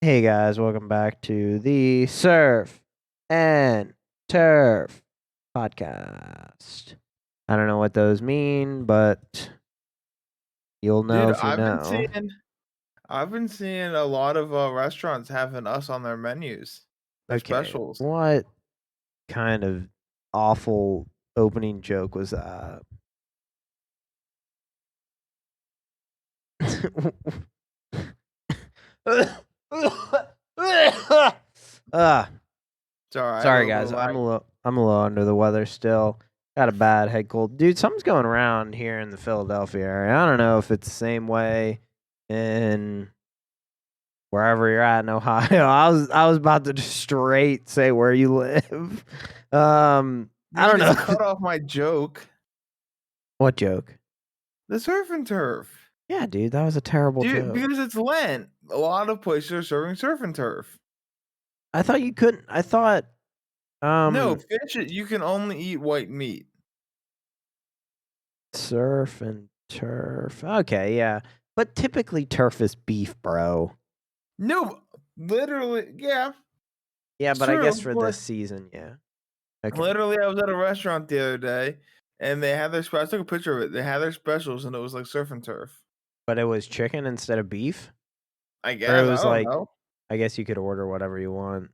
Hey guys, welcome back to the Surf and Turf podcast. I don't know what those mean, but you'll know Dude, if you know. I've been seeing a lot of restaurants having us on their menus, their Okay, specials. what kind of awful opening joke was that? Ah, It's all right, a sorry little bit guys, of I'm a little under the weather still. Got a bad head cold, dude. Something's going around here in the Philadelphia area. I don't know if it's the same way in wherever you're at in Ohio. I was about to just straight say where you live. I You don't know. just cut off my joke. What joke? The surf and turf. Yeah, dude, that was a terrible Dude, joke. because it's Lent. A lot of places are serving surf and turf. I thought you couldn't. I thought No, fish, you can only eat white meat. surf and turf. Okay, yeah. But typically turf is beef, bro. No, literally, yeah, Yeah, it's but I guess true. for But this season, yeah. Okay. literally, I was at a restaurant the other day, and they had their I took a picture of it. They had their specials, and it was like surf and turf. But it was chicken instead of beef? I Or it guess, I was don't like know. I guess you could order whatever you want.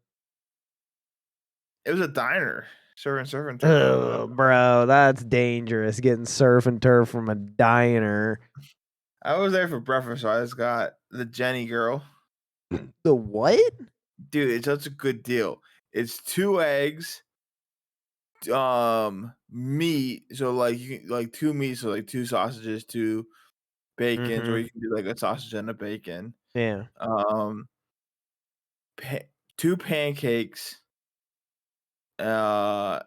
It was a diner serving surf and turf. Oh, bro, that's dangerous getting surf and turf from a diner. I was there for breakfast, so I just got the Jenny girl. The what? Dude, it's such a good deal. It's 2 eggs, meat, so, like, you can like, 2 meats, so, like, 2 sausages, 2 bacons, or Mhm. you can do, like, a sausage and a bacon. Yeah. Um, pa 2 pancakes, uh,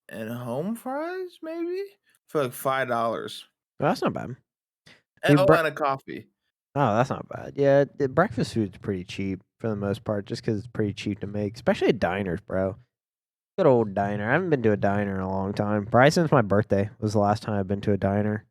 and home fries, maybe? For, like, $5. Well, that's not bad. And Dude, and a coffee. oh, that's not bad. Yeah, the breakfast food's pretty cheap for the most part, just because it's pretty cheap to make, especially at diners, bro. Good old diner. I haven't been to a diner in a long time. Probably since my birthday was the last time I've been to a diner.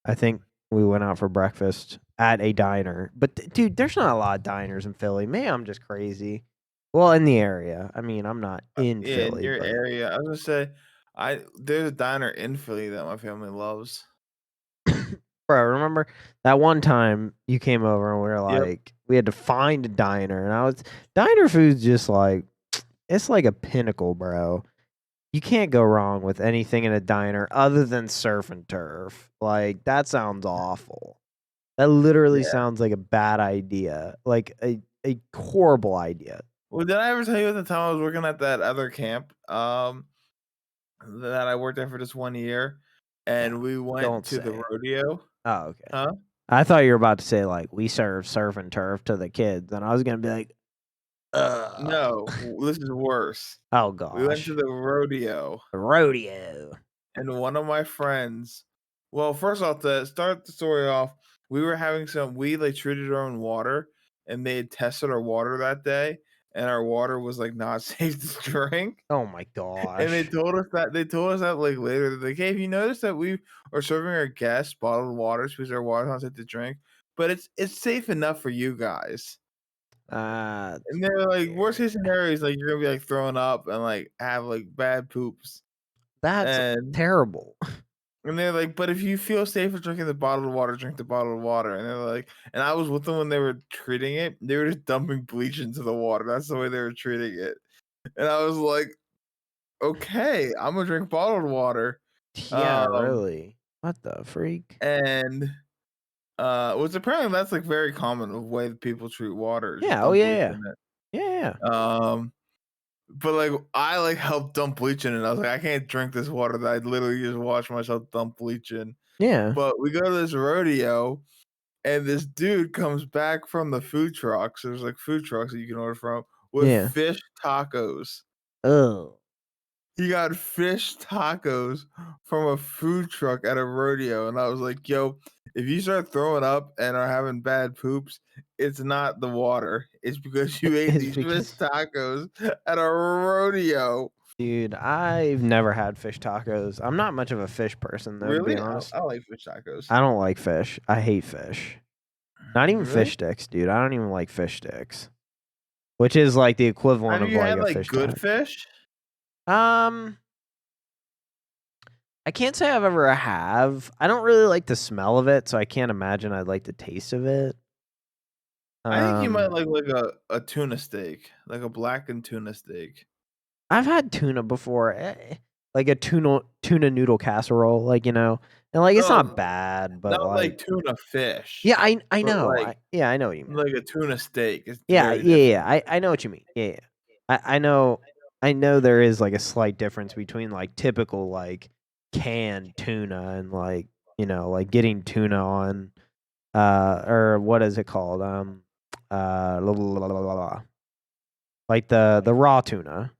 I think we went out for breakfast at a diner. But dude, there's not a lot of diners in Philly. Maybe I'm just crazy. Well, in the area. I mean, I'm not in Yeah, in Philly, your but area. I was gonna say, there's a diner in Philly that my family loves. bro, remember that one time you came over and we were Yep. like, we had to find a diner, and diner food's just like, it's like a pinnacle, bro. You can't go wrong with anything in a diner other than surf and turf. Like, that sounds awful. That literally Yeah. sounds like a bad idea, like a horrible idea. Well, did I ever tell you at the time I was working at that other camp, that I worked there for just 1 year, and we went Don't to the say it. rodeo? Oh, okay. Huh? I thought you were about to say, like, we serve surf and turf to the kids, and I was gonna be like, ugh. No, this is worse. Oh We went to gosh. the rodeo, Rodeo. and one of my friends well, first off, to start the story off, we, like, treated our own water, and they had tested our water that day, and our water was, like, not safe to drink. Oh my And they gosh. told us that, like, later, they're like, "Hey, have you noticed that we are serving our guests bottled waters because our water's not safe to drink? But it's safe enough for you guys." That's And they're like, "Worst case weird. scenario is, like, you're gonna be, like, throwing up and, like, have, like, bad poops." That's And terrible. they're like, "But if you feel safe with drinking the bottled water, drink the bottled water." And they're like and I was with them when they were treating it. They were just dumping bleach into the water. That's the way they were treating it. And I was like, "Okay, Imma drink bottled water." Yeah, Um really. What the freak? And, which apparently that's, like, very common of way that people treat water, is just Yeah, oh dump yeah, bleach yeah. in it. Yeah, yeah. But, like, I, like, helped dump bleach in it, I was like, "I can't drink this water that I literally just watched myself dump bleach in." Yeah. But we go to this rodeo, and this dude comes back from the food trucks, there's, like, food trucks that you can order from, with Yeah. fish tacos. Oh. He got fish tacos from a food truck at a rodeo, and I was like, "Yo, if you start throwing up and are having bad poops, it's not the water. It's because you ate It's these fish because tacos at a rodeo." dude, I've never had fish tacos. I'm not much of a fish person though, to be Really? honest. I like fish tacos. I don't like fish. I hate fish. Not even Really? fish sticks, dude. I don't even like fish sticks, which is like the equivalent Have of you like had a like fish good taco. fish? Um, I can't say I've ever have. I don't really like the smell of it, so I can't imagine I'd like the taste of it. I think you might Um, like a tuna steak, like a blackened tuna steak. I've had tuna before, like a tuna noodle casserole, like and like it's No, not bad, but not like like tuna fish, yeah, I but know, I know what you mean. like a tuna steak. It's Yeah, very yeah, different. yeah. I know what you mean. Yeah, yeah. I know there is like a slight difference between like typical like canned tuna and like like getting tuna on or what is it called la- la- la- la- la- la. Like the raw tuna.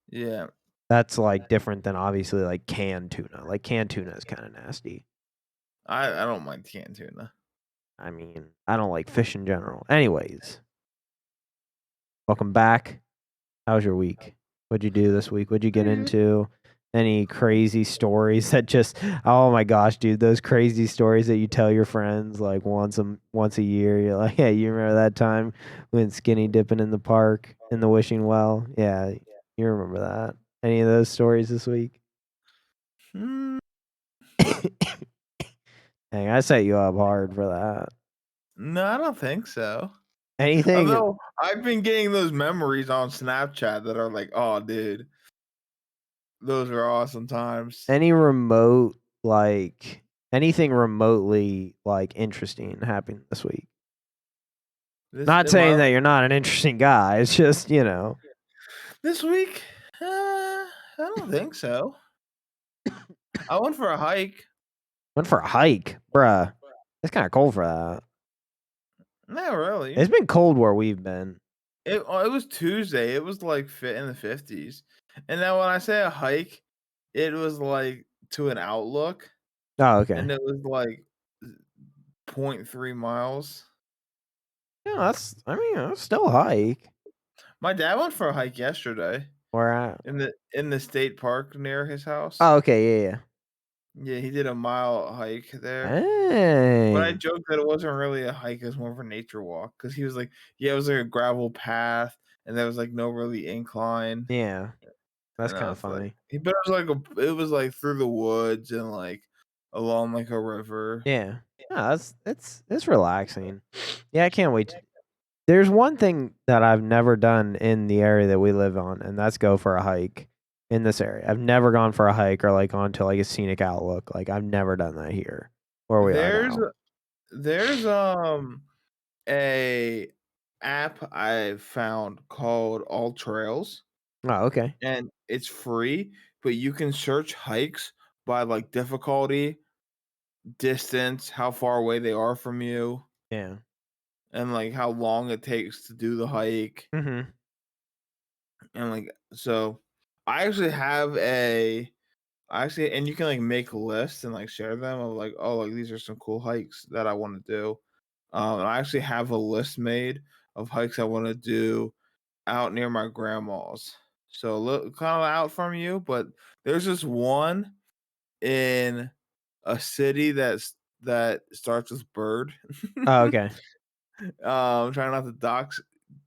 Yeah, That's like different than obviously like canned tuna. Like canned tuna is kind of nasty. I don't mind canned tuna. I mean, I don't like fish in general. Anyways, welcome back. How was your week? What'd you do this week? What'd you get Pretty good. into? Any crazy stories that just oh my gosh, dude, those crazy stories that you tell your friends like once a year. You're like, hey, you remember that time we went skinny dipping in the park in the wishing well? Yeah, you remember that. Any of those stories this week? Mm, Dang, I set you up hard for that. no, I don't think so. Anything Although I've been getting those memories on Snapchat that are like, oh, dude, those are awesome times. any remote like anything remotely like interesting happened this week? This Not in my saying that you're not an interesting guy. It's just, this week, I don't think so. I went for a hike. went for a hike, bruh. It's kind of cold for that. Not really. It's been cold where we've been. It was Tuesday. It was like fit in the 50s. And then when I say a hike, it was like to an outlook, Oh, okay. and it was like 0.3 miles. Yeah, I mean, that's still a hike. My dad went for a hike yesterday Where at? in the state park near his house. Oh, okay, yeah, Yeah, he did a mile hike yeah. there. But I Dang. joked that it wasn't really a hike, it was more of a nature walk because he was like, yeah, it was like a gravel path and there was like no really incline. Yeah, that's And I kind of was like, funny. but it was like through the woods and like along like a river. Yeah. No, it's relaxing. Yeah, I can't wait. There's one thing that I've never done in the area that we live on, and that's go for a hike in this area. I've never gone for a hike or like gone to like a scenic outlook. Like I've never done that here where we are There's now. there's a app I found called All Trails, Oh, okay. and it's free, but you can search hikes by like difficulty, distance, how far away they are from you, Yeah. and like how long it takes to do the hike. Mhm. And like so I actually have a I actually and you can like make lists and like share them of like, oh, like these are some cool hikes that I want to do. And I actually have a list made of hikes I want to do out near my grandma's. So look kind of out from you, but there's this one in a city that starts with bird. Oh, okay. Trying not to dox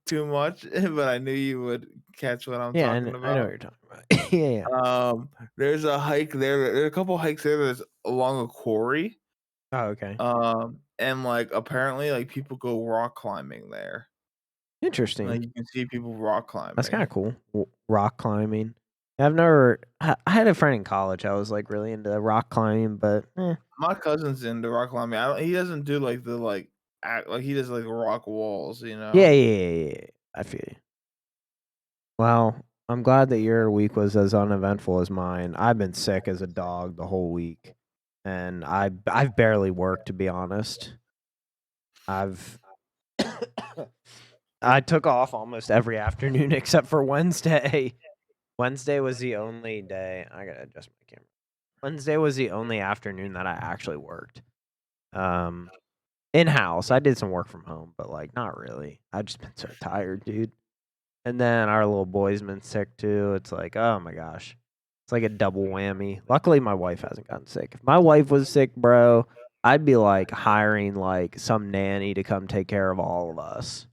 too much, but I knew you would catch what I'm Yeah, talking I know what about. you're talking about. Yeah, yeah. There's a hike there. There are a couple hikes there that's along a quarry. Oh, okay. And like apparently like people go rock climbing there. Like Interesting. you can see people rock That's kind climbing. of cool. Rock climbing. I had a friend in college. I was like really into rock climbing, but My cousin's into rock climbing. He doesn't do like the like act like he does like rock walls, you yeah, know. yeah, yeah, yeah, yeah. I feel you. Well, I'm glad that your week was as uneventful as mine. I've been sick as a dog the whole week, and I've barely worked to be honest. I've I took off almost every afternoon except for Wednesday. Wednesday was the only day I gotta adjust my camera. Wednesday was the only afternoon that I actually worked. Um, in house, I did some work from home, but like not really. I've just been so tired, dude. And then our little boy's been sick too. It's like, oh my gosh. It's like a double whammy. Luckily, my wife hasn't gotten sick. If my wife was sick, bro, I'd be like hiring like some nanny to come take care of all of us.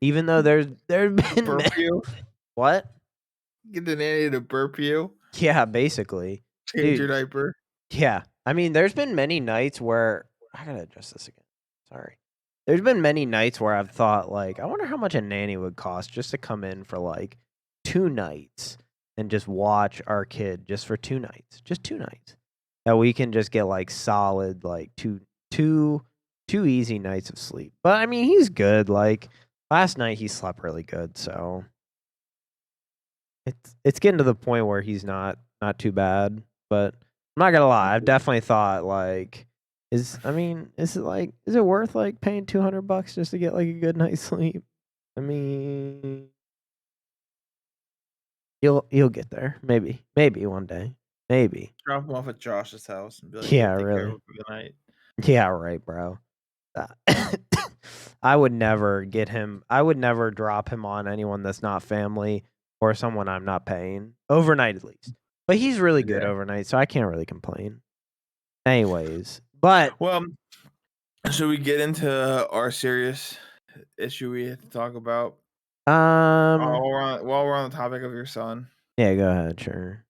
Even though there's been Burp you? what? Get the nanny to burp you? Yeah, basically. Change your Dude, diaper? yeah. I mean, there's been many nights where I gotta adjust this again. Sorry. There's been many nights where I've thought like, I wonder how much a nanny would cost just to come in for like 2 nights and just watch our kid just for 2 nights. Just 2 nights. That we can just get like solid like two 2 easy nights of sleep. But I mean, he's good. Like last night he slept really good, so it's getting to the point where he's not too bad, but I'm not gonna lie, I've definitely thought like, is it worth like paying $200 just to get like a good night's sleep? I mean, you'll get there, maybe one day, maybe. Drop him off at Josh's house and be like, "Yo, Yeah, take care of really. him for the night." Yeah, right, bro. Uh, I would never get him. I would never drop him on anyone that's not family or someone I'm not paying overnight at least. But he's really good Yeah. overnight, so I can't really complain. Anyways, but Well, should we get into our serious issue we had to talk about? um, While we're on the topic of your son. yeah, go ahead. Sure.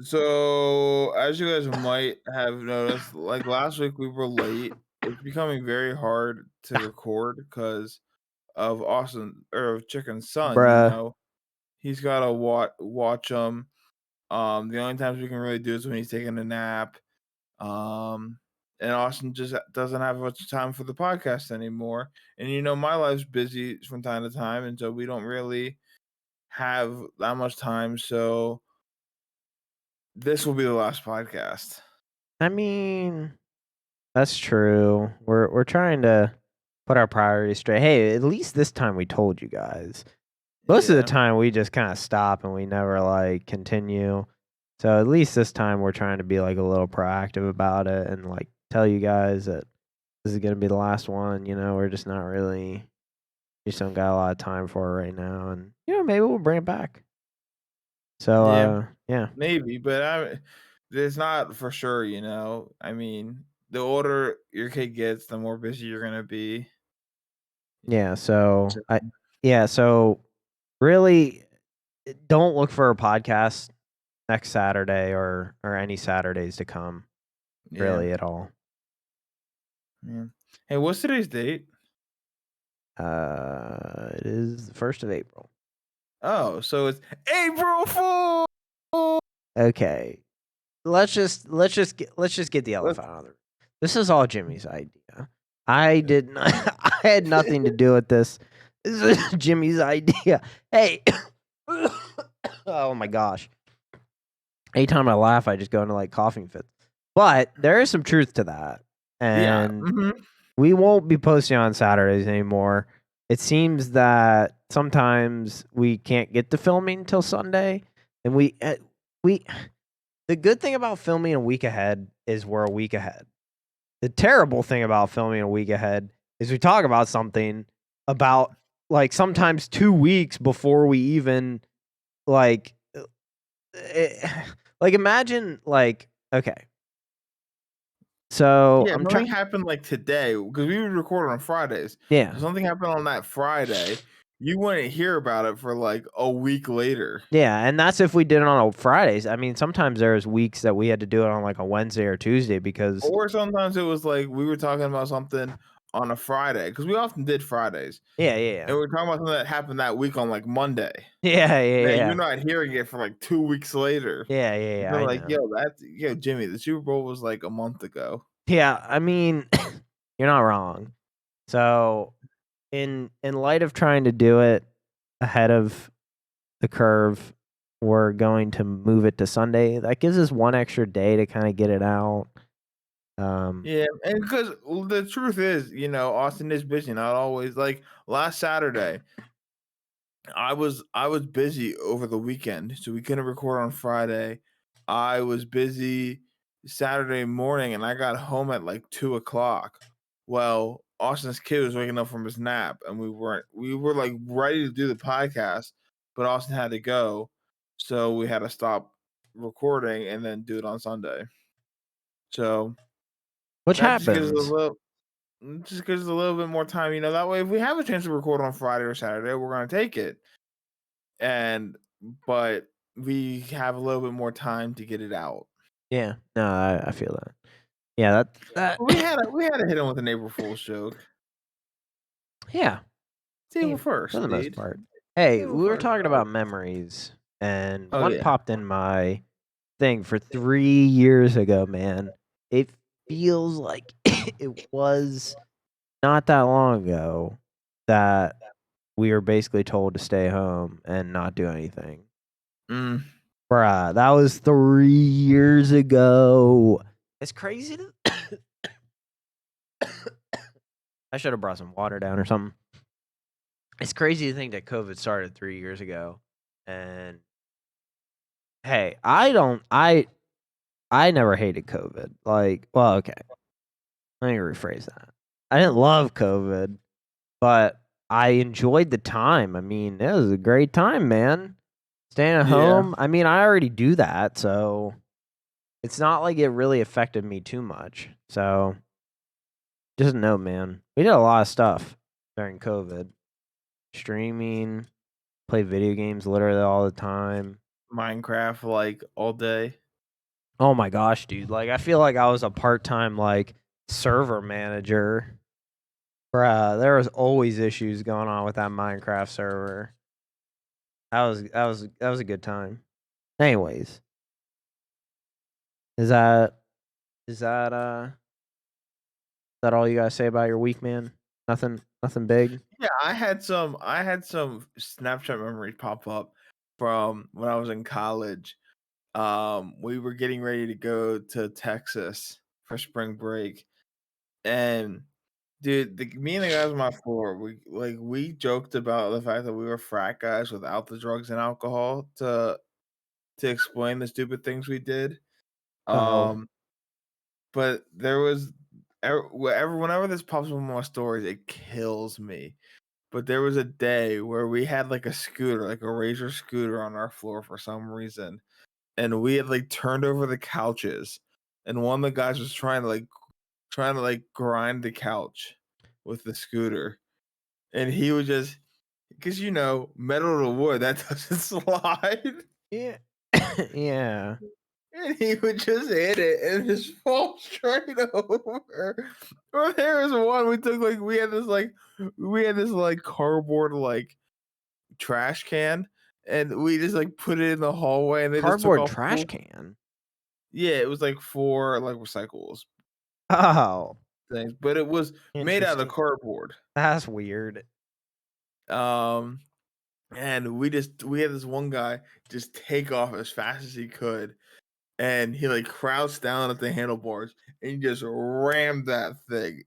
So, as you guys might have noticed, like last week we were late. It's becoming very hard to record because of Austin or of Chicken's son. Bruh. He's got to watch him. The only times we can really do is when he's taking a nap. Um, and Austin just doesn't have much time for the podcast anymore. And my life's busy from time to time, and so we don't really have that much time. So this will be the last podcast. I mean, that's true. We're trying to put our priorities straight. Hey, at least this time we told you guys. Most of the Yeah. time we just kind of stop and we never like continue. So at least this time we're trying to be like a little proactive about it and like tell you guys that this is gonna be the last one. We're just not really just don't got a lot of time for it right now, and maybe we'll bring it back. So Yeah, yeah, maybe, but it's not for sure. I mean, the older your kid gets, the more busy you're gonna be. yeah. So So, so really, don't look for a podcast next Saturday or any Saturdays to come. yeah, Really, at all. yeah. Hey, what's today's date? It is the 1st of April. Oh, so it's April Fool. Okay. Let's just get the Let's elephant out of the room. This is all Jimmy's idea. I did not I had nothing to do with this. This is Jimmy's idea. Hey. Oh my gosh. Anytime I laugh, I just go into like coughing fits. But there is some truth to that. Yeah. And we won't be posting on Saturdays anymore. It seems that sometimes we can't get to filming until Sunday, and we the good thing about filming a week ahead is we're a week ahead. The terrible thing about filming a week ahead is we talk about something about like sometimes 2 weeks before we even like like imagine like okay. So Yeah, I'm trying something happened like today because we would record on Fridays. yeah. So something happened on that Friday. You wouldn't hear about it for like a week later. Yeah, and that's if we did it on a Fridays. I mean, sometimes there's weeks that we had to do it on like a Wednesday or Tuesday because Or sometimes it was like we were talking about something on a Friday because we often did Fridays. yeah. And we were talking about something that happened that week on like Monday. Then you're Yeah. not hearing it for like 2 weeks later. Yeah, They're I like, know. yo, Jimmy, the Super Bowl was like a month ago. Yeah, I mean, you're not wrong. So, in light of trying to do it ahead of the curve, we're going to move it to Sunday. That gives us one extra day to kind of get it out. Yeah, and because the truth is, Austin is busy. Not always. Like last Saturday, I was busy over the weekend, so we couldn't record on Friday. I was busy Saturday morning, and I got home at like 2 o'clock. Well, Austin's kid was waking up from his nap, and we weren't. We were like ready to do the podcast, but Austin had to go, so we had to stop recording and then do it on Sunday. So Which That just gives us a happens. little just gives us a little bit more time, that way if we have a chance to record on Friday or Saturday, we're gonna take it. And but we have a little bit more time to get it out. Yeah. No, I feel that. Yeah, that We had to hit him with an April Fool's joke. yeah. It's April Hey, for 1st, the most dude. part. Hey, April we were 1st, talking dog. about memories, and Oh, one yeah. popped in my thing for 3 years ago, man. It feels like it was not that long ago that we were basically told to stay home and not do anything. Mm, Bruh, that was 3 years ago. It's crazy to I should have brought some water down or something. It's crazy to think that COVID started 3 years ago, and hey, I never hated COVID. Like, well, okay, let me rephrase that. I didn't love COVID, but I enjoyed the time. I mean, it was a great time, man. Staying at yeah. home. I mean, I already do that, so it's not like it really affected me too much. So, just know, man, we did a lot of stuff during COVID. Streaming, play video games literally all the time. Minecraft, like, all day. Oh my gosh, dude. Like I feel like I was a part-time like server manager. Bruh, there was always issues going on with that Minecraft server. That was a good time. Anyways, is that is that all you guys say about your week, man? Nothing big? Yeah, I had some Snapchat memories pop up from when I was in college. We were getting ready to go to Texas for spring break, and dude, me and the guys on my floor, we joked about the fact that we were frat guys without the drugs and alcohol to explain the stupid things we did. Oh. Um, but there was whenever this pops up in my stories, it kills me. But there was a day where we had like a scooter, like a Razor scooter on our floor for some reason. And we had like turned over the couches. And one of the guys was trying to grind the couch with the scooter. And he would just because metal to wood, that doesn't slide. Yeah. Yeah. And he would just hit it and just fall straight over. Or there was one we took like we had this cardboard trash can, and we just like put it in the hallway, and they just took Cardboard off. trash can. Yeah, it was like for like recyclables Oh, things, but it was made out of interesting. cardboard. That's weird. Um, and we had this one guy just take off as fast as he could, and he like crouched down at the handlebars and he just rammed that thing.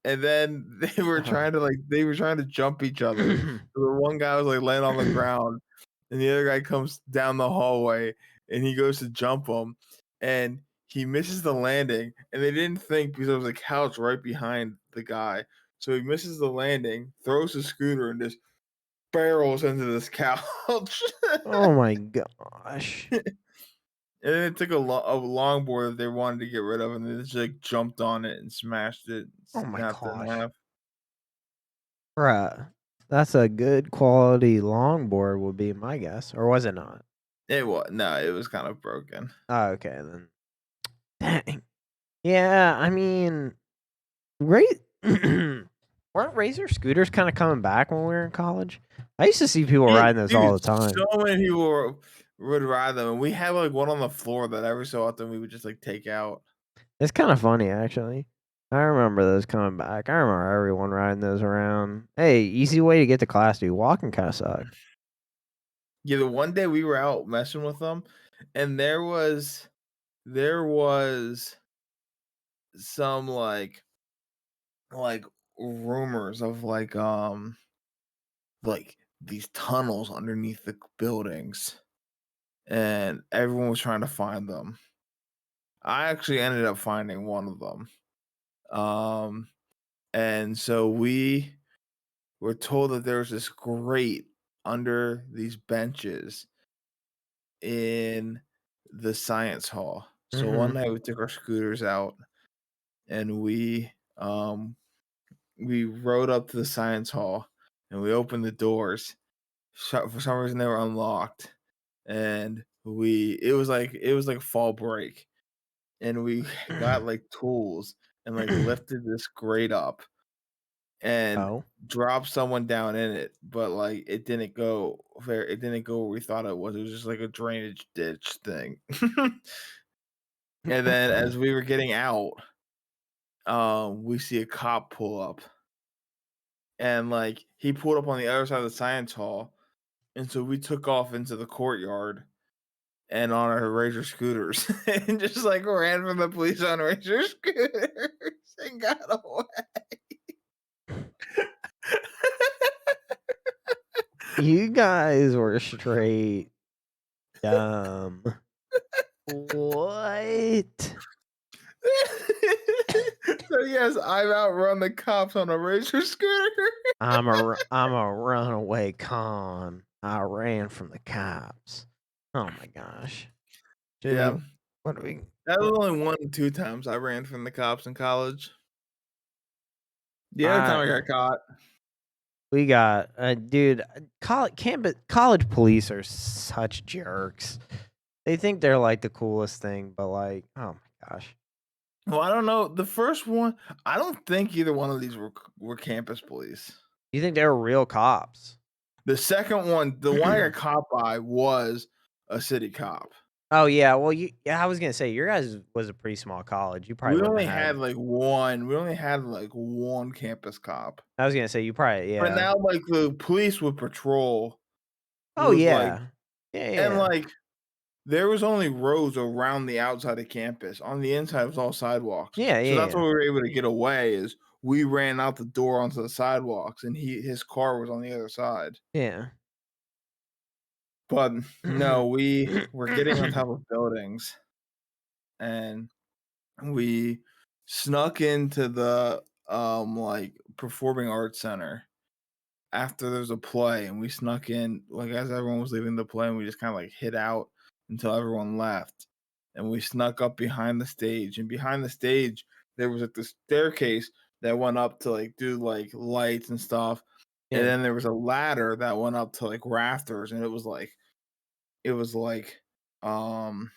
And then they were trying to jump each other. So the one guy was like laying on the ground, and the other guy comes down the hallway, and he goes to jump him, and he misses the landing. And they didn't think because there was a couch right behind the guy, so he misses the landing, throws the scooter, and just barrels into this couch. Oh my gosh. And then it took a longboard that they wanted to get rid of, and they just like jumped on it and smashed it, Oh my snapped it in gosh. half. Bruh. That's a good quality longboard would be my guess. Or was it not? It was no, it was kind of broken. Oh, okay then. Dang. Yeah, I mean, great. Weren't Razor scooters kind of coming back when we were in college? I used to see people Yeah, riding those all dude, the time. so many people would ride them, and we had like one on the floor that every so often we would just like take out. It's kind of funny, actually. I remember those coming back. I remember everyone riding those around. Hey, easy way to get to class, dude. Walking kind of sucked. Yeah, the one day we were out messing with them, and there was some like rumors of like these tunnels underneath the buildings, and everyone was trying to find them. I actually ended up finding one of them. Um, and so we were told that there was this grate under these benches in the science hall. So one Mhm. night we took our scooters out and we rode up to the science hall, and we opened the doors. For some reason, they were unlocked, and it was like fall break, and we got like tools and like lifted this grate up and Oh. dropped someone down in it, but like it didn't go where we thought it was. It was just like a drainage ditch thing. And then as we were getting out, we see a cop pull up, and like he pulled up on the other side of the science hall, and so we took off into the courtyard and on our razor scooters and just like ran from the police on razor scooters and got away. You guys were straight dumb. What? So yes, I've outrun the cops on a razor scooter. I'm a runaway con. I ran from the cops. Oh my gosh. Jimmy, Yeah, what do we that was what only 1 2 times I ran from the cops in college. The other time I I got caught. we got dude, college police are such jerks. They think they're like the coolest thing, but like, oh my gosh. Well, I don't know. The first one, I don't think either one of these were campus police. You think they're real cops? The second one, the one I got caught by, was a city cop. Oh yeah, well yeah, I was gonna say your guys was a pretty small college. You probably We wouldn't only have had. had like one. We only had like one campus cop. I was gonna say you probably But yeah. now, like the police would patrol Oh with like, yeah. Yeah, and yeah. like there was only roads around the outside of campus. On the inside was all sidewalks. Yeah, So yeah, that's yeah. what we were able to get away is we ran out the door onto the sidewalks and his car was on the other side. Yeah. But no, we were getting on top of buildings and we snuck into the like performing arts center after there's a play, and we snuck in like as everyone was leaving the play, and we just kind of like hid out until everyone left, and we snuck up behind the stage, and behind the stage there was like the staircase that went up to like do like lights and stuff, and Yeah. then there was a ladder that went up to like rafters, and it was um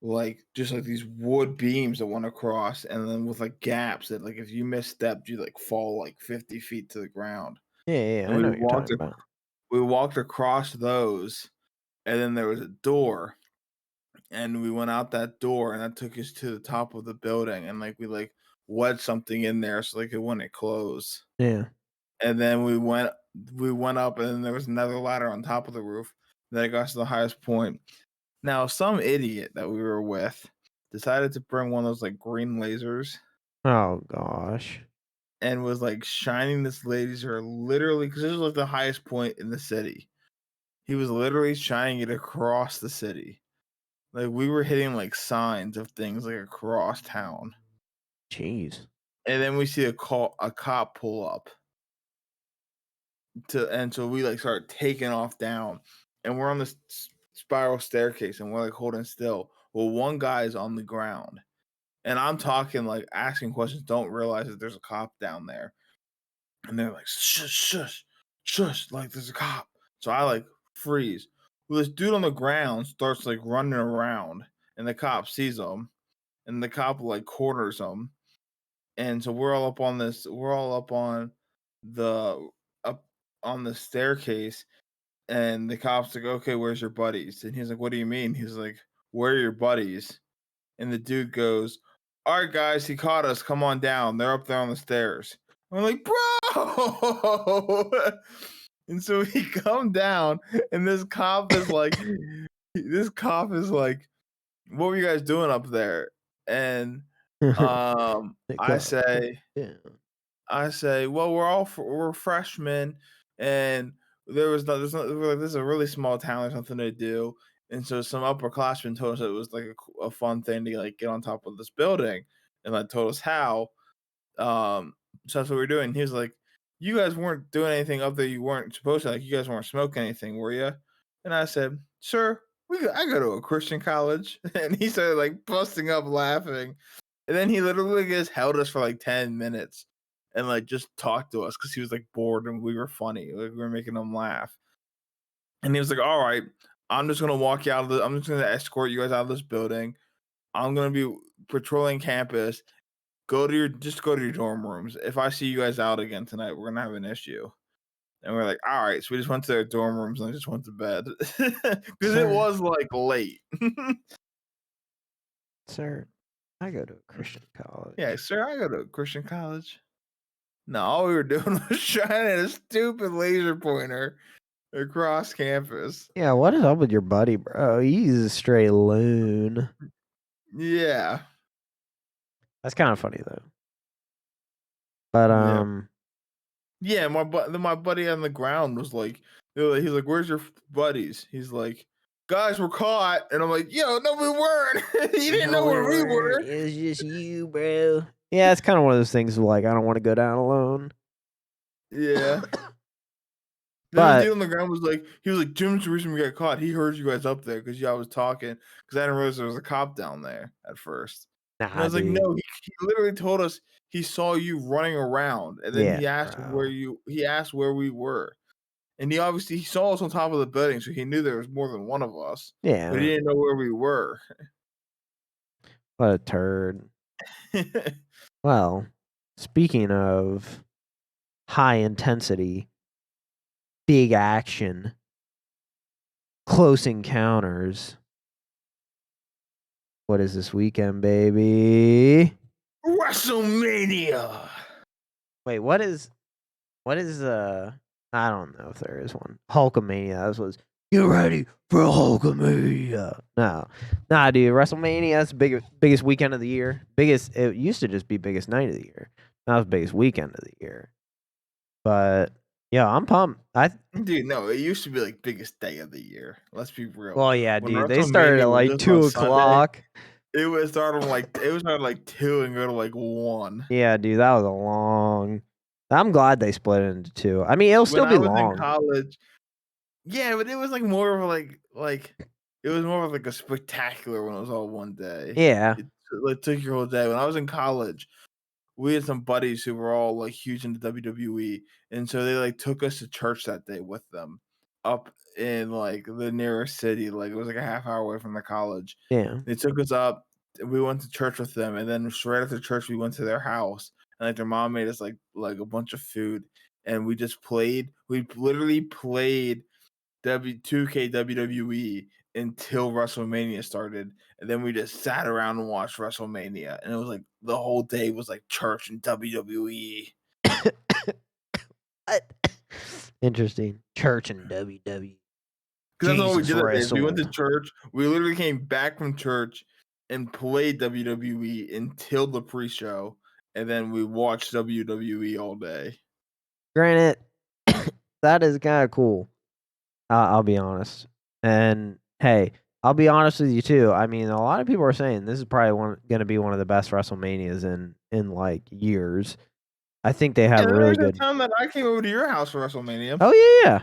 like just like these wood beams that went across, and then with like gaps that like if you misstepped you like fall like 50 feet to the ground, Yeah, yeah, yeah, and I know what you're talking about. we walked across those, and then there was a door, and we went out that door, and that took us to the top of the building, and like we like wedged something in there so like it wouldn't close. Yeah. And then we went up, and then there was another ladder on top of the roof that got us to the highest point. Now, some idiot that we were with decided to bring one of those like green lasers Oh gosh. and was like shining this laser literally because this was like the highest point in the city. He was literally shining it across the city. Like we were hitting like signs of things like across town. Jeez. And then we see a cop pull up and so we like start taking off down, and we're on this spiral staircase and we're like holding still. Well, one guy is on the ground, and I'm talking like asking questions, don't realize that there's a cop down there. And they're like, shush, shush, shush, like there's a cop. So I like freeze. Well, this dude on the ground starts like running around, and the cop sees him, and the cop like corners him. And so we're all the up on the staircase, and the cop's like, okay, where's your buddies? And he's like, what do you mean? He's like, where are your buddies? And the dude goes, all right, guys, he caught us. Come on down. They're up there on the stairs. I'm like, bro. And so we come down, and this cop is like, what were you guys doing up there? And They I got say, yeah. well, we're freshmen, and we're like, this is a really small town. There's nothing to do, and so some upperclassmen told us it was like a fun thing to like get on top of this building, and like told us how. So that's what we're doing. He was like, "You guys weren't doing anything up there. You weren't supposed to. Like, you guys weren't smoking anything, were you?" And I said, "Sir, I go to a Christian college," and he started like busting up laughing. And then he literally just held us for like 10 minutes and like just talked to us because he was like bored and we were funny. Like we were making him laugh. And he was like, "All right, I'm just gonna walk you out of the. I'm just gonna escort you guys out of this building. I'm gonna be patrolling campus. Go to your dorm rooms. If I see you guys out again tonight, we're gonna have an issue." And we're like, "All right." So we just went to their dorm rooms and just went to bed because it Sir, was like late. sir, I go to a Christian college. Yeah, sir, I go to a Christian college. No, all we were doing was shining a stupid laser pointer across campus. Yeah, what is up with your buddy, bro? He's a straight loon. Yeah. That's kind of funny though. But Yeah. Yeah, my buddy on the ground was like, he's like, "Where's your buddies?" He's like, "Guys, we're caught," and I'm like, "Yo, no, we weren't. You didn't know where we were." It was just you, bro. Yeah, it's kind of one of those things of like I don't want to go down alone. Yeah. Then the But dude on the ground was like, "Jim's the reason we got caught. He heard you guys up there because y'all was talking." Because I didn't realize there was a cop down there at first. And I nah, was like, dude. "No, he literally told us he saw you running around, and then Yeah, he asked bro. where we were." And he saw us on top of the building, so he knew there was more than one of us, but he Yeah, didn't know where we were. what a turd. Well, speaking of high intensity, big action, close encounters. What is this weekend, baby? WrestleMania. Wait, what is I don't know if there is one. Hulkamania. This was get ready for Hulkamania. No. Nah, dude, WrestleMania, that's the biggest weekend of the year. It used to just be biggest night of the year. Now it's biggest weekend of the year. But yeah, I'm pumped. Dude, no, it used to be like biggest day of the year. Let's be real. Well, yeah, When dude. They started at WrestleMania was like just on 2 o'clock. Sunday, it was starting like 2 and go to like 1. Yeah, dude, that was a long. I'm glad they split it into 2. I mean, it'll When still I be was in long. college, yeah, but it was like more of like it was more of like a spectacular when it was all one day. Yeah. It took your whole day. When I was in college, we had some buddies who were all like huge into WWE, and so they like took us to church that day with them up in like the nearest city. Like it was like a half hour away from the college. Yeah. They took us up. We went to church with them, and then right after church, we went to their house, and like their mom made us like a bunch of food, and we just played. We literally played W2K WWE until WrestleMania started, and then we just sat around and watched WrestleMania, and it was like the whole day was like church and WWE. Interesting. Church and WWE. Because that's all we Jesus did that day. Is we went to wrestled. church. We literally came back from church and played WWE until the pre-show, and then we watched WWE all day. Granted, that is kind of cool. I'll be honest. And hey, I'll be honest with you too. I mean, a lot of people are saying this is probably going to be one of the best WrestleManias in like years. I think they Yeah, have there really was that good. time that I came over to your house for WrestleMania, Oh yeah,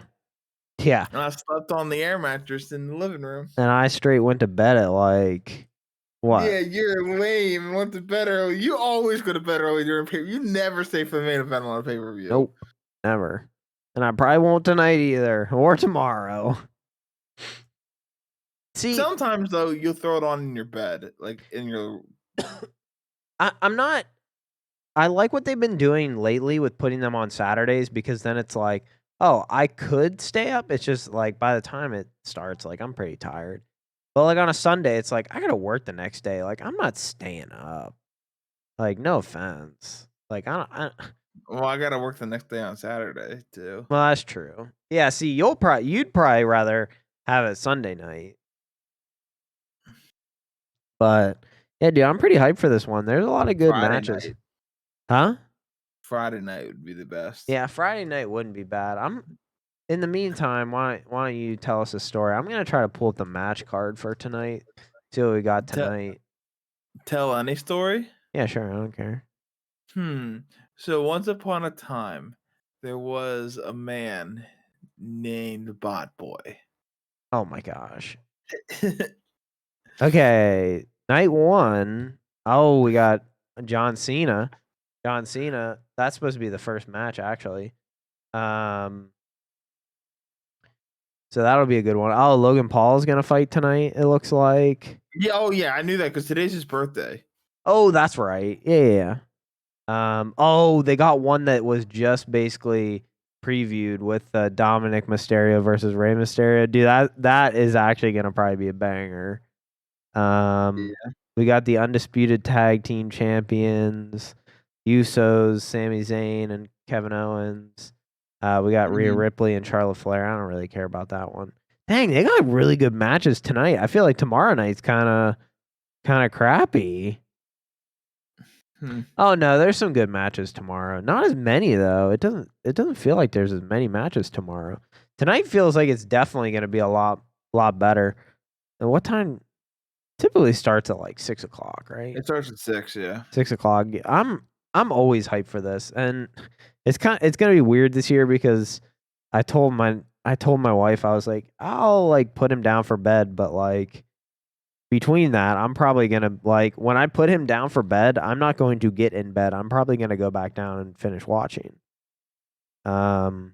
yeah. and I slept on the air mattress in the living room. And I straight went to bed at like what? Yeah, you're lame and went to bed early. You always go to bed early during pay. You never stay for the main event on a pay per view. Nope, never. And I probably won't tonight either, or tomorrow. See, Sometimes though, you'll throw it on in your bed, like in your. I'm not. I like what they've been doing lately with putting them on Saturdays because then it's like, oh, I could stay up. It's just like by the time it starts, like I'm pretty tired. But like on a Sunday, it's like I gotta work the next day. Like I'm not staying up. Like no offense. Like Well, I gotta work the next day on Saturday too. well, that's true. Yeah. See, you'd probably rather have it Sunday night. But yeah, dude, I'm pretty hyped for this one. There's a lot of good Friday matches. night. Huh? Friday night would be the best. Yeah, Friday night wouldn't be bad. In the meantime, why don't you tell us a story? I'm gonna try to pull up the match card for tonight. See what we got tonight. Tell any story. Yeah, sure. I don't care. So once upon a time, there was a man named Bot Boy. Oh my gosh. Okay, night one. Oh, we got John Cena. John Cena. That's supposed to be the first match, actually. So that'll be a good one. Oh, Logan Paul is gonna fight tonight. It looks like. Yeah. Oh yeah, I knew that because today's his birthday. Oh, that's right. Yeah. Oh, they got one that was just basically previewed with Dominic Mysterio versus Rey Mysterio. Dude, that is actually gonna probably be a banger. We got the undisputed tag team champions, Usos, Sami Zayn, and Kevin Owens. We got Rhea Ripley and Charlotte Flair. I don't really care about that one. Dang, they got really good matches tonight. I feel like tomorrow night's kind of crappy. Oh no, there's some good matches tomorrow. Not as many though. It doesn't feel like there's as many matches tomorrow. Tonight feels like it's definitely going to be a lot better. And what time? Typically starts at like 6:00, right? It starts at 6, yeah. 6:00. I'm always hyped for this, and it's gonna be weird this year because I told my wife, I was like, I'll like put him down for bed, but like between that, I'm probably gonna like when I put him down for bed, I'm not going to get in bed. I'm probably gonna go back down and finish watching. So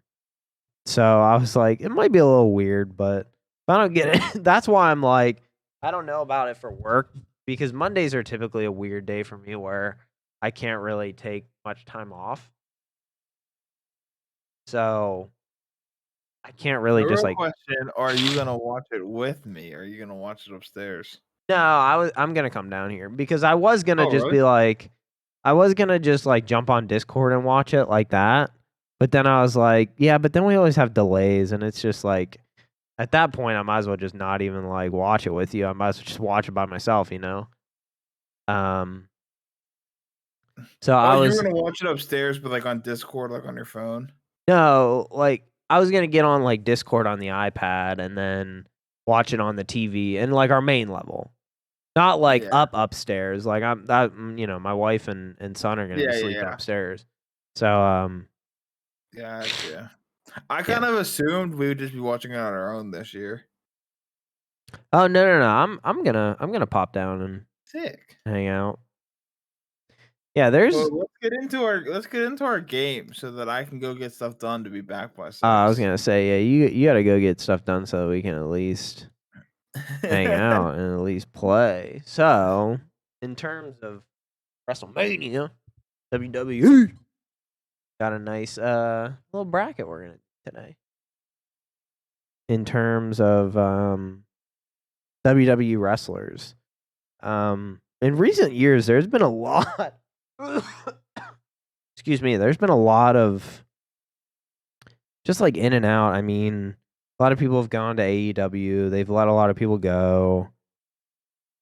I was like, it might be a little weird, but if I don't get it, that's why I'm like, I don't know about it for work because Mondays are typically a weird day for me where I can't really take much time off. So I can't really The just real like. question: are you gonna watch it with me? Or are you gonna watch it upstairs? No, I'm gonna come down here because I was gonna Oh, just really? be like, I was gonna just like jump on Discord and watch it like that. But then I was like, yeah, but then we always have delays, and it's just like, at that point, I might as well just not even like watch it with you. I might as well just watch it by myself, you know. So Oh, I you was were gonna watch it upstairs, but like on Discord, like on your phone. no, like I was gonna get on like Discord on the iPad and then watch it on the TV and like our main level. Not like Yeah. upstairs. Like I'm that my wife and son are gonna be sleeping Yeah. upstairs. So Gotcha. I yeah. kind of assumed we would just be watching it on our own this year. Oh no. I'm gonna pop down and Sick. hang out. Yeah, there's Well, let's get into our game so that I can go get stuff done to be back by I was 6. gonna say, yeah, you gotta go get stuff done so that we can at least hang out and at least play. So in terms of WrestleMania, WWE got a nice little bracket we're gonna do today. In terms of WWE wrestlers. In recent years there's been a lot excuse me, there's been a lot of just like in and out. I mean, a lot of people have gone to AEW. They've let a lot of people go.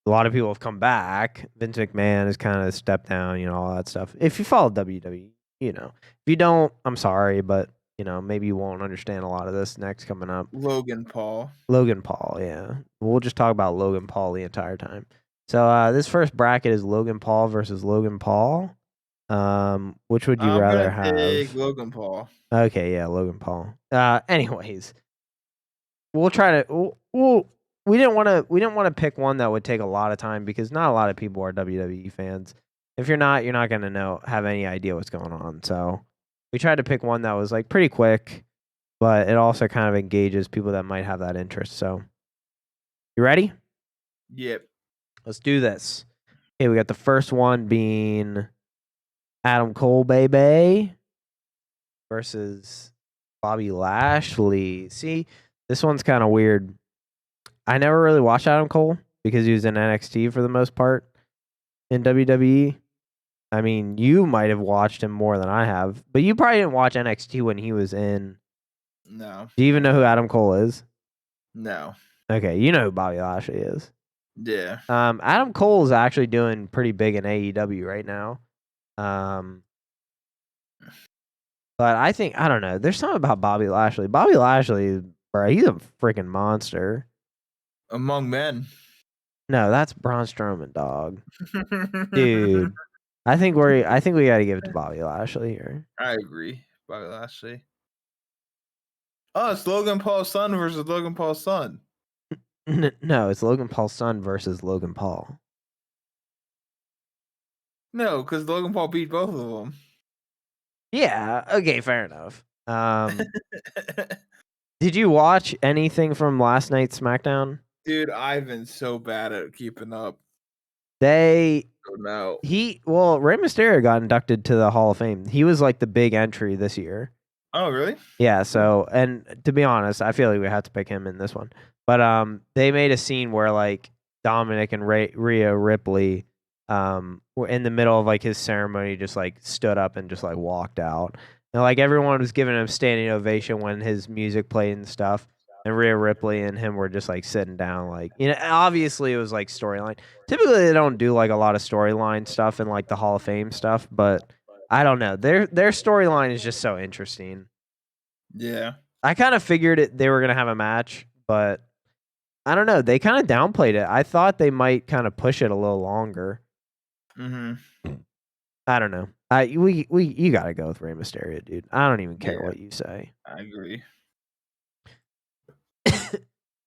A lot of people have come back. Vince McMahon has kind of stepped down, all that stuff. If you follow WWE, If you don't, I'm sorry, but maybe you won't understand a lot of this next coming up. Logan Paul. Logan Paul, yeah. We'll just talk about Logan Paul the entire time. So this first bracket is Logan Paul versus Logan Paul. Which would you I'm rather gonna take have? Logan Paul. Okay, yeah, Logan Paul. Anyways, we'll try to. We didn't want to pick one that would take a lot of time because not a lot of people are WWE fans. If you're not gonna have any idea what's going on. So we tried to pick one that was like pretty quick, but it also kind of engages people that might have that interest. So you ready? Yep. Let's do this. Okay, we got the first one being Adam Cole, baby, versus Bobby Lashley. See, this one's kind of weird. I never really watched Adam Cole because he was in NXT for the most part in WWE. I mean, you might have watched him more than I have, but you probably didn't watch NXT when he was in. No. Do you even know who Adam Cole is? No. Okay, you know who Bobby Lashley is. Yeah. Adam Cole is actually doing pretty big in AEW right now. But I think I don't know. There's something about Bobby Lashley. Bobby Lashley, bro, he's a freaking monster. Among men. No, that's Braun Strowman, dog. Dude, I think we got to give it to Bobby Lashley here. I agree. Bobby Lashley. Oh, it's Logan Paul's son versus Logan Paul's son. No, it's Logan Paul's son versus Logan Paul. No, because Logan Paul beat both of them. Yeah. Okay. Fair enough. Did you watch anything from last night's SmackDown? Dude, I've been so bad at keeping up. They Oh no. Rey Mysterio got inducted to the Hall of Fame. He was like the big entry this year. Oh really? Yeah, so and to be honest, I feel like we had to pick him in this one. But they made a scene where like Dominic and Rhea Ripley were in the middle of like his ceremony, just like stood up and just like walked out. And like everyone was giving him a standing ovation when his music played and stuff. And Rhea Ripley and him were just like sitting down, like, you know, obviously it was like storyline. Typically they don't do like a lot of storyline stuff and like the Hall of Fame stuff, but I don't know. Their storyline is just so interesting. Yeah. I kind of figured they were gonna have a match, but I don't know. They kind of downplayed it. I thought they might kind of push it a little longer. Mm-hmm. I don't know. You gotta go with Rey Mysterio, dude. I don't even care Yeah, what you say. I agree.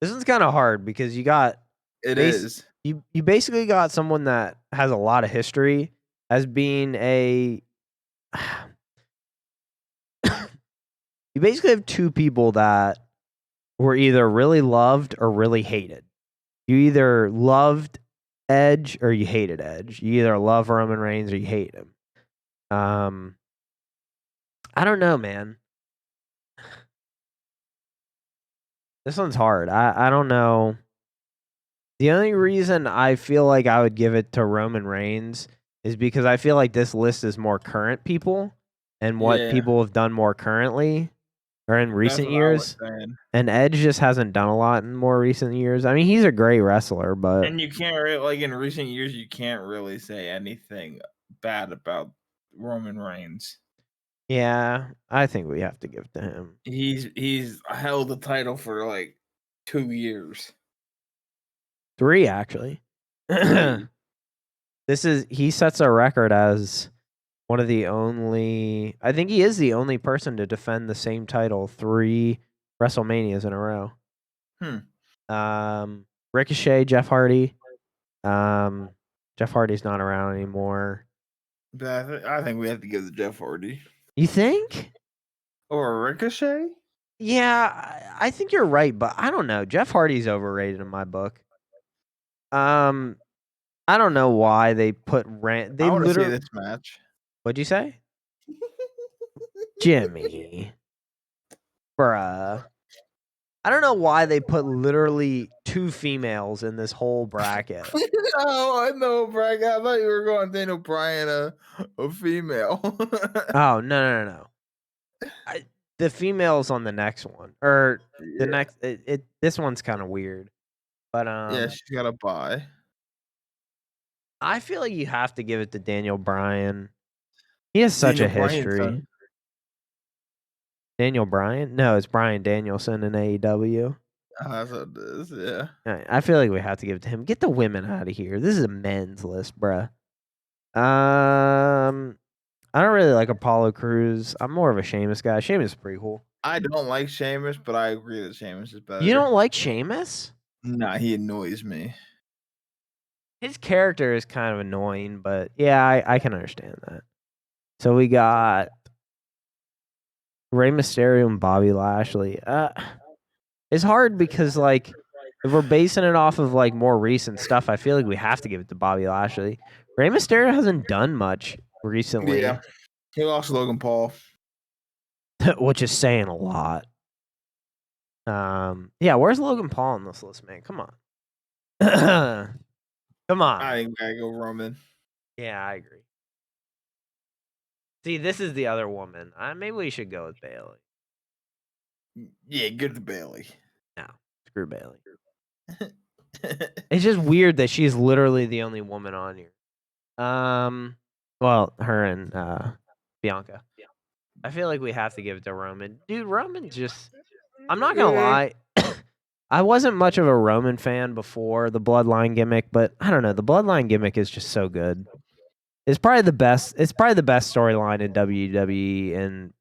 This one's kind of hard because you got It is. you basically got someone that has a lot of history as being a. You basically have two people that were either really loved or really hated. You either loved Edge or you hated Edge. You either love Roman Reigns or you hate him. I don't know, man. This one's hard. I don't know. The only reason I feel like I would give it to Roman Reigns is because I feel like this list is more current people and what Yeah, people have done more currently or in that's recent what I was years. saying. And Edge just hasn't done a lot in more recent years. I mean, he's a great wrestler, but And you can't really, like in recent years, you can't really say anything bad about Roman Reigns. yeah, I think we have to give it to him. He's held the title for like 2 years. 3 actually. 3. He sets a record as one of the only, I think he is the only person to defend the same title 3 WrestleManias in a row. Ricochet, Jeff Hardy. Jeff Hardy's not around anymore. But I think we have to give the Jeff Hardy You think? or Ricochet. Yeah, I think you're right, but I don't know. Jeff Hardy's overrated in my book. I don't know why they put They I want to see literally. this match. What'd you say? Jimmy. Bruh. I don't know why they put literally 2 females in this whole bracket. Oh, I know, Bragg. I thought you were going Daniel Bryan, a female. Oh, no. The females on the next one. Or the Yeah, next this one's kind of weird. But yeah, she's got a buy. I feel like you have to give it to Daniel Bryan. He has such Daniel a Bryan's history. son. Daniel Bryan? No, it's Bryan Danielson in AEW. That's what it is. Yeah. I feel like we have to give it to him. Get the women out of here. This is a men's list, bruh. I don't really like Apollo Crews. I'm more of a Sheamus guy. Sheamus is pretty cool. I don't like Sheamus, but I agree that Sheamus is better. You don't like Sheamus? Nah, he annoys me. His character is kind of annoying, but yeah, I can understand that. So we got Rey Mysterio and Bobby Lashley. It's hard because like if we're basing it off of like more recent stuff, I feel like we have to give it to Bobby Lashley. Rey Mysterio hasn't done much recently, Yeah. He lost Logan Paul. which is saying a lot. Yeah, where's Logan Paul on this list, man? Come on. Come on. I think I go Roman. Yeah, I agree. See, this is the other woman. Maybe we should go with Bailey. Yeah, good to Bailey. No, screw Bailey. It's just weird that she's literally the only woman on here. Well, her and Bianca. I feel like we have to give it to Roman. Dude, Roman just I'm not gonna lie. I wasn't much of a Roman fan before the Bloodline gimmick, but I don't know. The Bloodline gimmick is just so good. It's probably the best storyline in WWE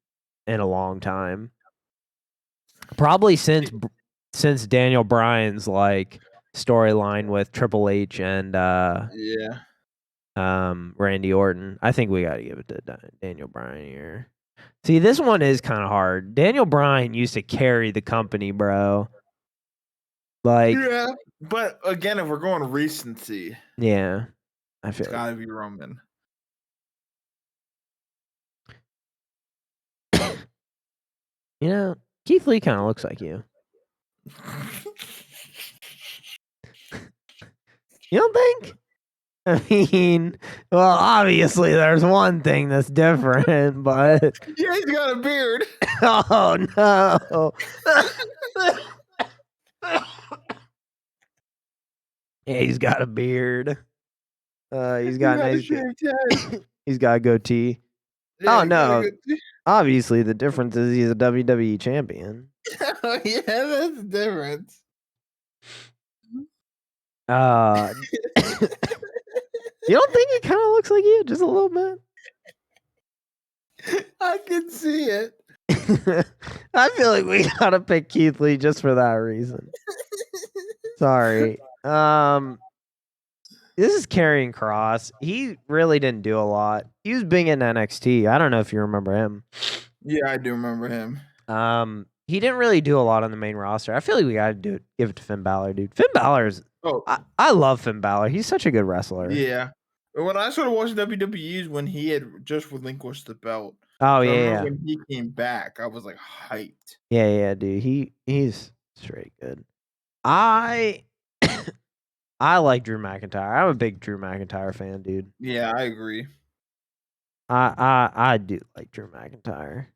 in a long time. Probably since Daniel Bryan's like storyline with Triple H and Yeah. Randy Orton. I think we got to give it to Daniel Bryan here. See, this one is kind of hard. Daniel Bryan used to carry the company, bro. Like, Yeah, but again, if we're going recency, yeah, I feel it's gotta be Roman. you know, Keith Lee kind of looks like you. You don't think? I mean, well, obviously there's one thing that's different, but Yeah, he's got a beard. oh no. Yeah, he's got a beard. He's got a nice shaved head. he's got a goatee. Yeah, Oh he got a no. good. Obviously the difference is he's a WWE champion. Oh, yeah, that's the difference. You don't think it kind of looks like you just a little bit? I can see it. I feel like we gotta pick Keith Lee just for that reason. Sorry. This is Karrion Kross. He really didn't do a lot. He was big in NXT. I don't know if you remember him. Yeah, I do remember him. He didn't really do a lot on the main roster. I feel like we gotta give it to Finn Balor, dude. Finn Balor's. Oh, I love Finn Balor. He's such a good wrestler. yeah. When I started watching WWE is when he had just relinquished the belt. Oh So I yeah, remember yeah. when he came back, I was like hyped. Yeah, dude. He's straight good. I like Drew McIntyre. I'm a big Drew McIntyre fan, dude. Yeah, I agree. I do like Drew McIntyre.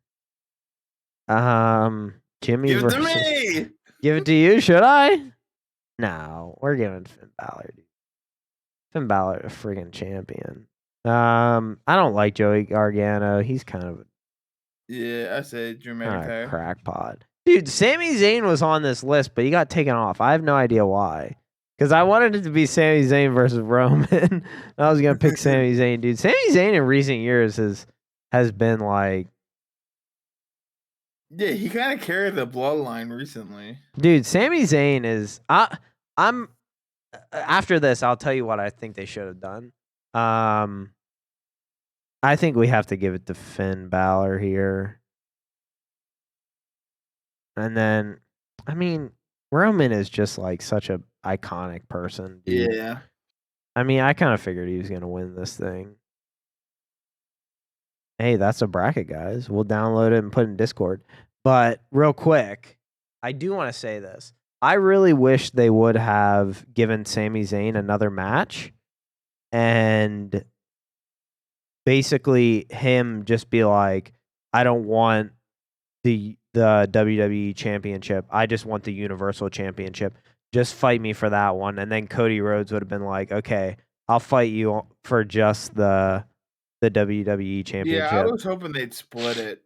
Jimmy Give it to versus me. give it to you, should I? No, we're giving Finn Balor, dude. Finn Balor, a friggin' champion. I don't like Joey Gargano. He's kind of Yeah, I say Drew a McIntyre. crackpot. Dude, Sami Zayn was on this list, but he got taken off. I have no idea why. Because I wanted it to be Sami Zayn versus Roman. I was going to pick Sami Zayn, dude. Sami Zayn in recent years has been like... Yeah, he kind of carried the bloodline recently. Dude, Sami Zayn is... I'm... After this, I'll tell you what I think they should have done. I think we have to give it to Finn Balor here. And then, I mean, Roman is just like such a iconic person, dude. Yeah. I mean, I kind of figured he was going to win this thing. Hey, that's a bracket, guys. We'll download it and put it in Discord. But real quick, I do want to say this. I really wish they would have given Sami Zayn another match and basically him just be like, I don't want the WWE Championship. I just want the Universal Championship. Just fight me for that one. And then Cody Rhodes would have been like, okay, I'll fight you for just the WWE Championship. Yeah, I was hoping they'd split it.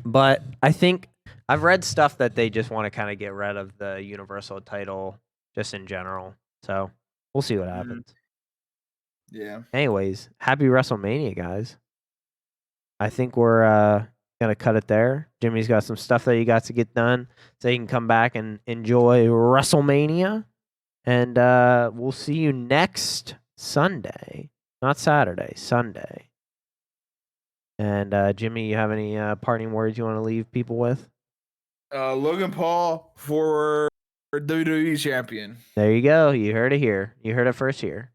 But I think I've read stuff that they just want to kind of get rid of the Universal title just in general. So we'll see what happens. Yeah. Anyways, happy WrestleMania, guys. I think we're gonna cut it there. Jimmy's got some stuff that he got to get done so he can come back and enjoy WrestleMania. And we'll see you next Sunday. Not Saturday, Sunday. And Jimmy, you have any parting words you want to leave people with? Logan Paul for WWE champion. There you go. You heard it here. You heard it first here.